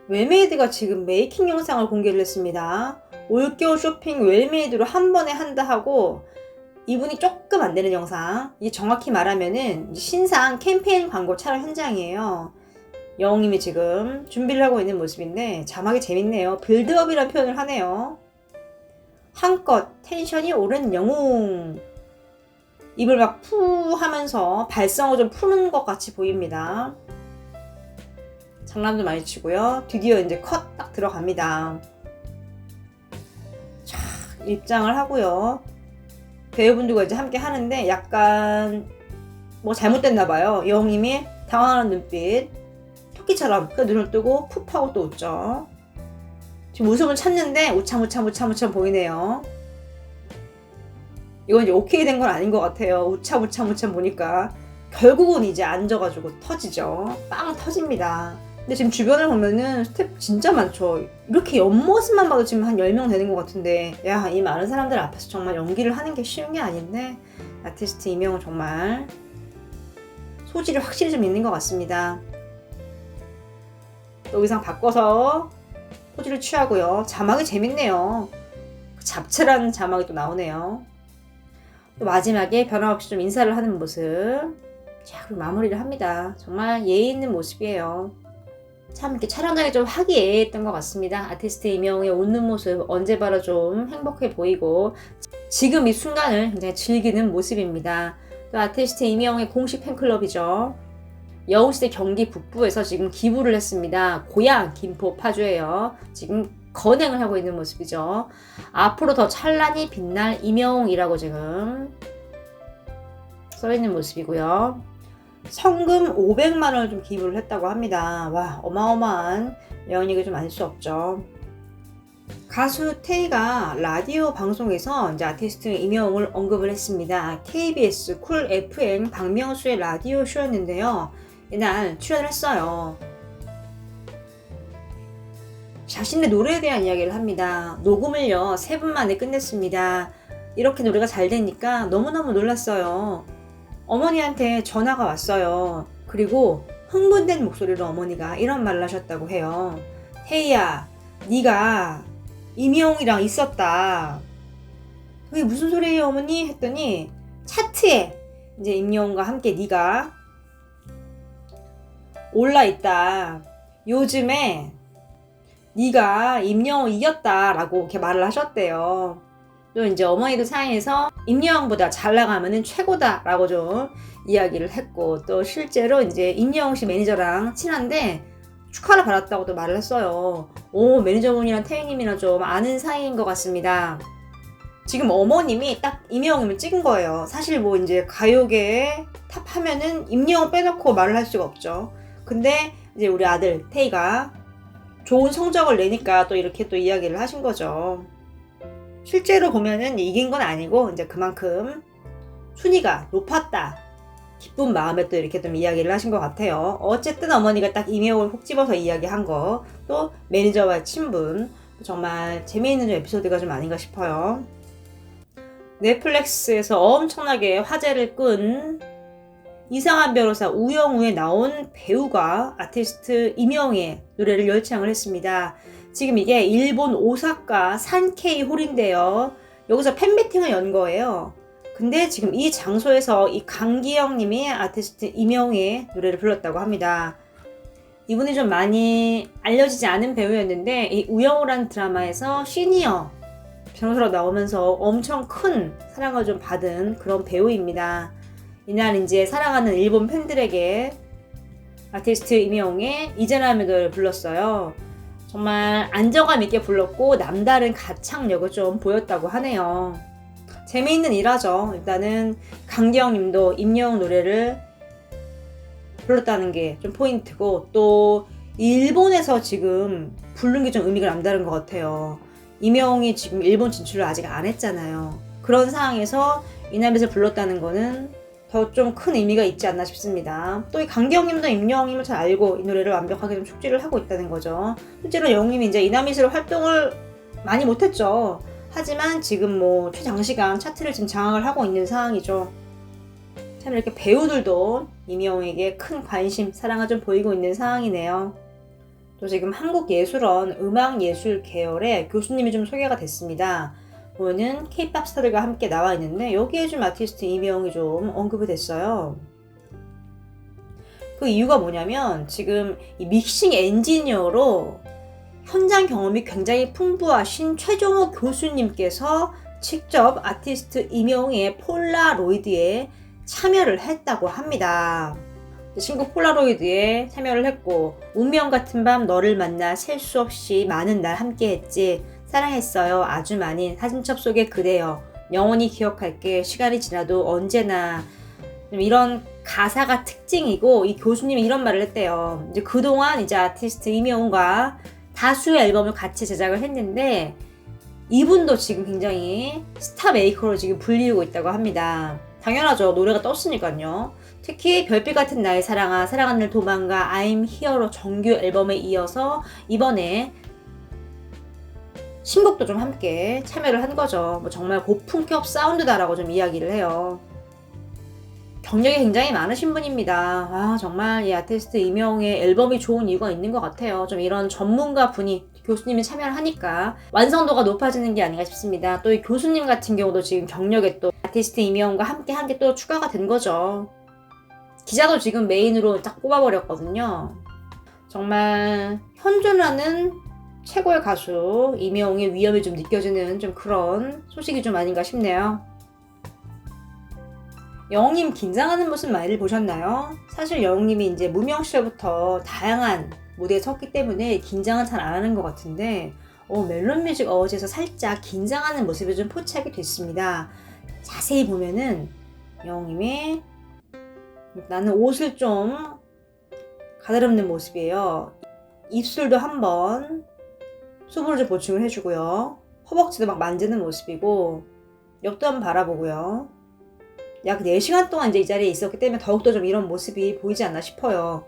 웰메이드가 지금 메이킹 영상을 공개를 했습니다. 올겨울 쇼핑 웰메이드로 한 번에 한다 하고 이분이 조금 안 되는 영상. 이게 정확히 말하면은 신상 캠페인 광고 촬영 현장이에요. 영웅님이 지금 준비를 하고 있는 모습인데 자막이 재밌네요. 빌드업이라는 표현을 하네요. 한껏 텐션이 오른 영웅. 입을 막 푸 하면서 발성을 좀 푸는 것 같이 보입니다. 장난도 많이 치고요. 드디어 이제 컷 딱 들어갑니다. 자, 입장을 하고요. 배우분들과 이제 함께 하는데 약간 뭐 잘못됐나봐요. 영웅님이 당황하는 눈빛. 토끼처럼 그 눈을 뜨고 푹 하고 또 웃죠. 지금 웃음을 찾는데 우참우참 보이네요. 이건 이제 오케이 된 건 아닌 것 같아요. 우참우참 보니까 결국은 이제 앉아가지고 터지죠. 빵 터집니다. 근데 지금 주변을 보면은 스텝 진짜 많죠. 이렇게 옆모습만 봐도 지금 한 10명 되는 것 같은데 야, 이 많은 사람들 앞에서 정말 연기를 하는 게 쉬운 게 아닌데 아티스트 이명은 정말 소질이 확실히 좀 있는 것 같습니다. 또 의상 바꿔서 포즈를 취하고요. 자막이 재밌네요. 잡채라는 자막이 또 나오네요. 또 마지막에 변함없이 좀 인사를 하는 모습. 자, 그리고 마무리를 합니다. 정말 예의 있는 모습이에요. 참 이렇게 촬영장이 좀 화기애애했던 것 같습니다. 아티스트 이명의 웃는 모습 언제 봐도 좀 행복해 보이고 지금 이 순간을 굉장히 즐기는 모습입니다. 또 아티스트 이명의 공식 팬클럽이죠. 여우시대 경기 북부에서 지금 기부를 했습니다. 고향 김포 파주예요. 지금 건행을 하고 있는 모습이죠. 앞으로 더 찬란히 빛날 이명이라고 지금 써있는 모습이고요. 성금 500만 원을 좀 기부를 했다고 합니다. 와, 어마어마한 영향력이 좀 아닐 수 없죠. 가수 태희가 라디오 방송에서 이제 아티스트 이명웅을 언급을 했습니다. KBS 쿨 FM 박명수의 라디오 쇼였는데요. 이날 출연을 했어요. 자신의 노래에 대한 이야기를 합니다. 녹음을요 3분 만에 끝냈습니다. 이렇게 노래가 잘 되니까 너무너무 놀랐어요. 어머니한테 전화가 왔어요. 그리고 흥분된 목소리로 어머니가 이런 말을 하셨다고 해요. 태희야, 네가 이명웅이랑 있었다. 그게 무슨 소리예요 어머니? 했더니 차트에 이제 임영웅과 함께 네가 올라있다. 요즘에 네가 임영웅 이겼다라고 이렇게 말을 하셨대요. 또 이제 어머니들 사이에서 임영웅보다 잘 나가면은 최고다라고 좀 이야기를 했고 또 실제로 이제 임영웅 씨 매니저랑 친한데 축하를 받았다고도 말을 했어요. 오, 매니저분이랑 태희님이랑 좀 아는 사이인 것 같습니다. 지금 어머님이 딱 임영웅을 찍은 거예요. 사실 뭐 이제 가요계에 탑 하면은 임영웅 빼놓고 말을 할 수가 없죠. 근데 이제 우리 아들 태희가 좋은 성적을 내니까 또 이렇게 또 이야기를 하신 거죠. 실제로 보면은 이긴 건 아니고 이제 그만큼 순위가 높았다. 기쁜 마음에 또 이렇게 좀 이야기를 하신 것 같아요. 어쨌든 어머니가 딱 임영웅을 콕 집어서 이야기한 거, 또 매니저와의 친분, 정말 재미있는 에피소드가 좀 아닌가 싶어요. 넷플릭스에서 엄청나게 화제를 끈 이상한 변호사 우영우에 나온 배우가 아티스트 이명의 노래를 열창을 했습니다. 지금 이게 일본 오사카 산케이 홀인데요. 여기서 팬미팅을 연 거예요. 근데 지금 이 장소에서 이 강기영 님이 아티스트 이명의 노래를 불렀다고 합니다. 이분이 좀 많이 알려지지 않은 배우였는데 이 우영우라는 드라마에서 시니어 변호사로 나오면서 엄청 큰 사랑을 좀 받은 그런 배우입니다. 이날 이제 사랑하는 일본 팬들에게 아티스트 이명웅의 이제라는 노래를 불렀어요. 정말 안정감 있게 불렀고 남다른 가창력을 좀 보였다고 하네요. 재미있는 일하죠. 일단은 강기영 님도 임영웅 노래를 불렀다는 게 좀 포인트고 또 일본에서 지금 부른 게 좀 의미가 남다른 것 같아요. 임영웅이 지금 일본 진출을 아직 안 했잖아요. 그런 상황에서 이남에서 불렀다는 거는 더 좀 큰 의미가 있지 않나 싶습니다. 또 이 강기영님도 임영웅님을 잘 알고 이 노래를 완벽하게 좀 축지를 하고 있다는 거죠. 실제로 영웅님이 이제 이남이스로 활동을 많이 못했죠. 하지만 지금 뭐 최장시간 차트를 지금 장악을 하고 있는 상황이죠. 참 이렇게 배우들도 임영웅에게 큰 관심, 사랑을 좀 보이고 있는 상황이네요. 또 지금 한국예술원 음악예술 계열의 교수님이 좀 소개가 됐습니다. 보면은 K-POP 스타들과 함께 나와 있는데 여기에 좀 아티스트 이명이 좀 언급이 됐어요. 그 이유가 뭐냐면 지금 이 믹싱 엔지니어로 현장 경험이 굉장히 풍부하신 최종호 교수님께서 직접 아티스트 이명희의 폴라로이드에 참여를 했다고 합니다. 신곡 폴라로이드에 참여를 했고 운명 같은 밤 너를 만나 셀 수 없이 많은 날 함께했지 사랑했어요 아주 많이 사진첩 속의 그대여 영원히 기억할게 시간이 지나도 언제나 이런 가사가 특징이고 이 교수님이 이런 말을 했대요. 이제 그동안 이제 아티스트 이명훈과 다수의 앨범을 같이 제작을 했는데 이분도 지금 굉장히 스타 메이커로 지금 불리우고 있다고 합니다. 당연하죠. 노래가 떴으니까요. 특히 별빛 같은 나의 사랑아, 사랑하는 도망가, I'm Here로 정규 앨범에 이어서 이번에 신곡도 좀 함께 참여를 한 거죠. 뭐 정말 고품격 사운드다라고 좀 이야기를 해요. 경력이 굉장히 많으신 분입니다. 아, 정말 이 아티스트 이명의 앨범이 좋은 이유가 있는 것 같아요. 좀 이런 전문가 분이 교수님이 참여를 하니까 완성도가 높아지는 게 아닌가 싶습니다. 또 이 교수님 같은 경우도 지금 경력에 또 아티스트 이명과 함께 한 게 또 추가가 된 거죠. 기자도 지금 메인으로 딱 뽑아버렸거든요. 정말 현존하는 최고의 가수 이명의 위엄이 좀 느껴지는 좀 그런 소식이 좀 아닌가 싶네요. 영웅님 긴장하는 모습 많이들 보셨나요? 사실 영웅님이 이제 무명 시절부터 다양한 무대에 섰기 때문에 긴장은 잘 안 하는 것 같은데 멜론뮤직 어워즈에서 살짝 긴장하는 모습이 좀 포착이 됐습니다. 자세히 보면은 영웅님이 나는 옷을 좀 가다듬는 모습이에요. 입술도 한번 수분을 좀 보충을 해주고요. 허벅지도 막 만지는 모습이고 옆도 한번 바라보고요. 약 4시간 동안 이제 이 자리에 있었기 때문에 더욱더 좀 이런 모습이 보이지 않나 싶어요.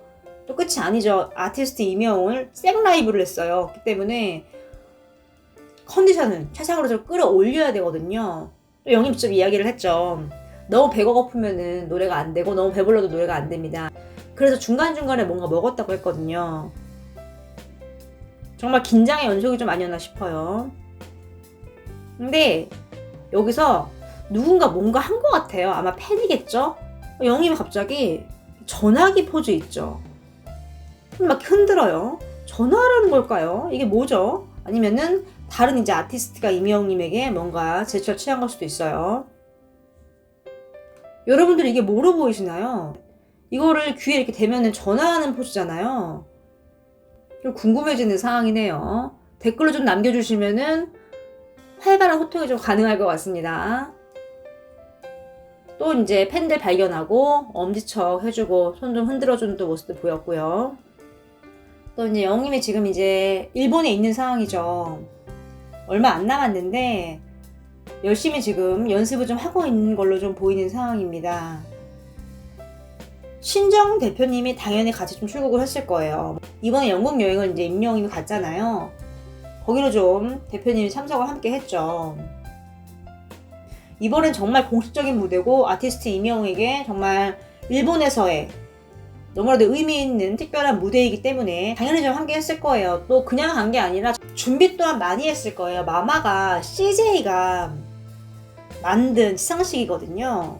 또 끝이 아니죠. 아티스트 이명을 생라이브를 했어요. 그렇기 때문에 컨디션을 최상으로 좀 끌어올려야 되거든요. 또 영님 좀 이야기를 했죠. 너무 배가 고프면은 노래가 안 되고 너무 배불러도 노래가 안 됩니다. 그래서 중간중간에 뭔가 먹었다고 했거든요. 정말 긴장의 연속이 좀 아니었나 싶어요. 근데 여기서 누군가 뭔가 한 것 같아요. 아마 팬이겠죠? 영님이 갑자기 전화기 포즈 있죠? 막 흔들어요. 전화라는 걸까요? 이게 뭐죠? 아니면은 다른 이제 아티스트가 이명님에게 뭔가 제스처를 취한 걸 수도 있어요. 여러분들 이게 뭐로 보이시나요? 이거를 귀에 이렇게 대면은 전화하는 포즈잖아요. 좀 궁금해지는 상황이네요. 댓글로 좀 남겨주시면은 활발한 소통이 좀 가능할 것 같습니다. 또 이제 팬들 발견하고 엄지척 해주고 손 좀 흔들어주는 또 모습도 보였고요. 또 이제 영님이 지금 이제 일본에 있는 상황이죠. 얼마 안 남았는데 열심히 지금 연습을 좀 하고 있는 걸로 좀 보이는 상황입니다. 신정 대표님이 당연히 같이 좀 출국을 했을 거예요. 이번에 영국 여행을 이제 임영님이 갔잖아요. 거기로 좀 대표님이 참석을 함께 했죠. 이번엔 정말 공식적인 무대고 아티스트 이명에게 정말 일본에서의 너무나도 의미 있는 특별한 무대이기 때문에 당연히 좀 함께 했을 거예요. 또 그냥 간 게 아니라 준비 또한 많이 했을 거예요. 마마가 CJ가 만든 시상식이거든요.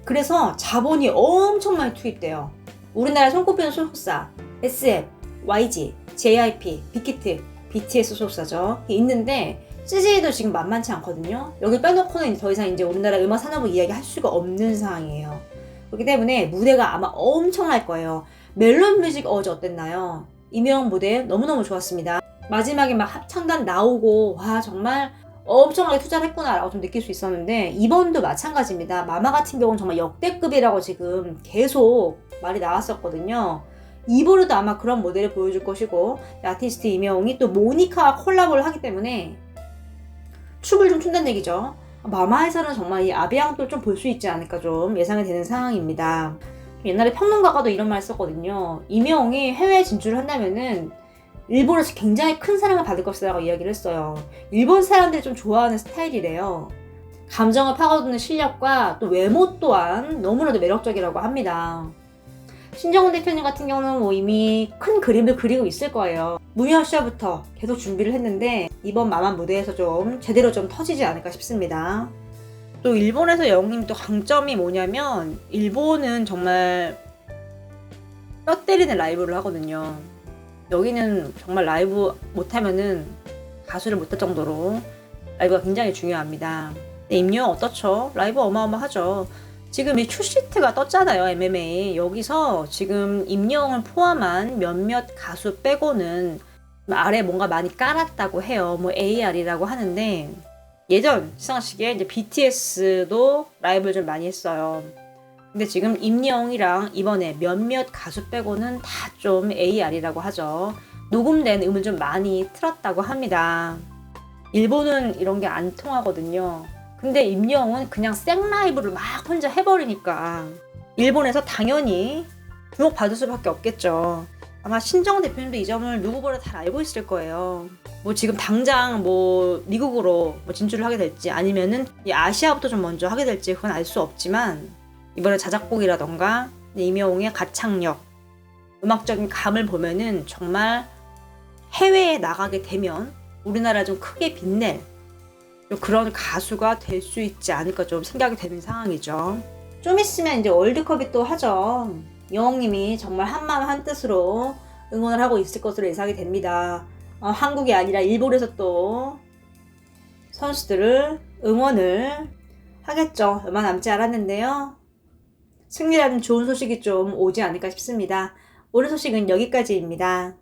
그래서 자본이 엄청 많이 투입돼요. 우리나라 손꼽히는 소속사 SF, YG, JYP, 빅히트, BTS 소속사죠. 있는데 CJ도 지금 만만치 않거든요. 여기 빼놓고는 더 이상 이제 우리나라 음악 산업을 이야기할 수가 없는 상황이에요. 그렇기 때문에 무대가 아마 엄청날 거예요. 멜론뮤직 어워즈 어땠나요? 이명 무대 너무너무 좋았습니다. 마지막에 막 합창단 나오고 와 정말 엄청나게 투자를 했구나 라고 좀 느낄 수 있었는데 이번도 마찬가지입니다. 마마 같은 경우는 정말 역대급이라고 지금 계속 말이 나왔었거든요. 이번에도 아마 그런 모델을 보여줄 것이고 아티스트 이명이 또 모니카와 콜라보를 하기 때문에 춤을 좀 춘다는 얘기죠. 마마에서는 정말 이 아비앙도 좀 볼 수 있지 않을까 좀 예상이 되는 상황입니다. 옛날에 평론가가도 이런 말 썼거든요. 이명이 해외 진출을 한다면은 일본에서 굉장히 큰 사랑을 받을 것이라고 이야기를 했어요. 일본 사람들이 좀 좋아하는 스타일이래요. 감정을 파고드는 실력과 또 외모 또한 너무나도 매력적이라고 합니다. 신정훈 대표님 같은 경우는 뭐 이미 큰 그림을 그리고 있을 거예요. 무명 시절부터 계속 준비를 했는데 이번 마만 무대에서 좀 제대로 좀 터지지 않을까 싶습니다. 또 일본에서 영웅님 또 강점이 뭐냐면 일본은 정말 뼈 때리는 라이브를 하거든요. 여기는 정말 라이브 못하면은 가수를 못할 정도로 라이브가 굉장히 중요합니다. 근데 임요영 어떻죠? 라이브 어마어마하죠. 지금 이 출시트가 떴잖아요, MMA. 여기서 지금 임영웅을 포함한 몇몇 가수 빼고는 아래 뭔가 많이 깔았다고 해요. 뭐 AR이라고 하는데 예전 시상식에 이제 BTS도 라이브를 좀 많이 했어요. 근데 지금 임영웅이랑 이번에 몇몇 가수 빼고는 다 좀 AR이라고 하죠. 녹음된 음을 좀 많이 틀었다고 합니다. 일본은 이런 게 안 통하거든요. 근데 임영웅은 그냥 생라이브를 막 혼자 해버리니까 일본에서 당연히 주목받을 수밖에 없겠죠. 아마 신정훈 대표님도 이 점을 누구보다 잘 알고 있을 거예요. 뭐 지금 당장 뭐 미국으로 뭐 진출을 하게 될지 아니면은 이 아시아부터 좀 먼저 하게 될지 그건 알 수 없지만 이번에 자작곡이라던가 임영웅의 가창력, 음악적인 감을 보면은 정말 해외에 나가게 되면 우리나라 좀 크게 빛낼 그런 가수가 될 수 있지 않을까 좀 생각이 되는 상황이죠. 좀 있으면 이제 월드컵이 또 하죠. 영웅님이 정말 한마음 한뜻으로 응원을 하고 있을 것으로 예상이 됩니다. 한국이 아니라 일본에서 또 선수들을 응원을 하겠죠. 얼마 남지 않았는데요. 승리라는 좋은 소식이 좀 오지 않을까 싶습니다. 오늘 소식은 여기까지입니다.